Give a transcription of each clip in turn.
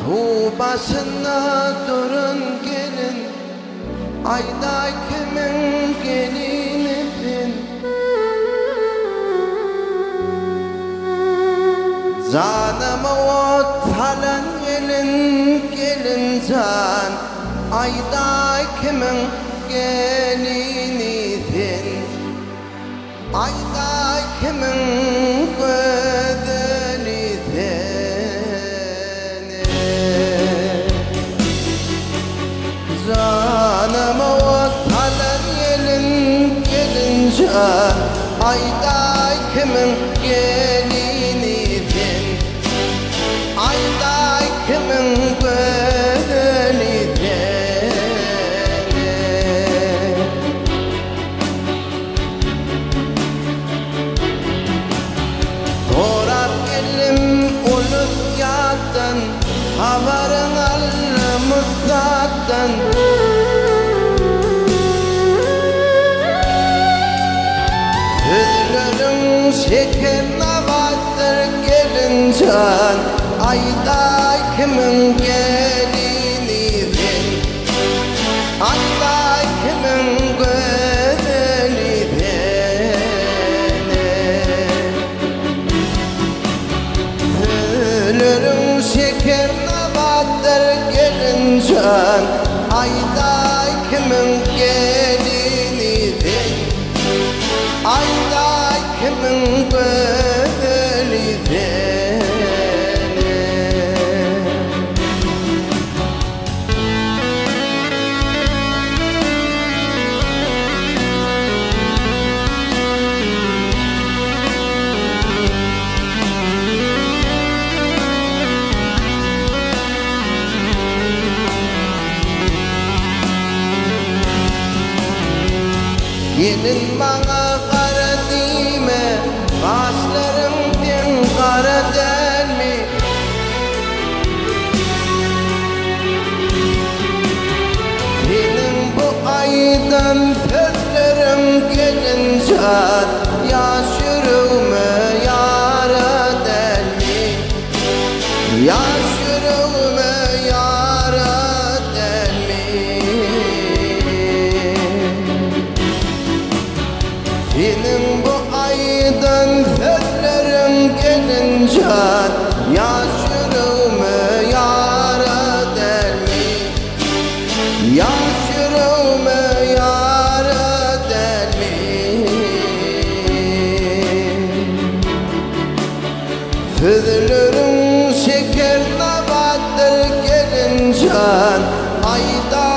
Su başında durun gelin, ayda kimin gelinisin? Canıma ot halan gelin can, ayda kimin gelinisin? Ayda kimin canıma vatalan gelin can, ayda kimin gelinisin? Ayda kimin gelinisin? Sorar elim ulus yattan, haberin alımız zaten. Sözlerin şeker navattır gelin can, ayda kimin gelinisin? Ayda kimin gelinisin? Sözlerin şeker navattır gelin can, ayda kimin gelinisin? Ayda kimin gelinisin? Gelin bana kara dime, başlarım bin kara der mi? Benim bu aydan sözlerim gelin can, yaş yüreğime yara der mi? Yaş yüreğime yara der mi? Benim bu aydan sözlerim gelin can, yaş yüreğime yara der mi? Yaş yüreğime yara der mi? Sözlerim şeker navattır gelin can, ayda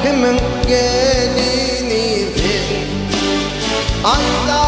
kimin gelinisin? Ayda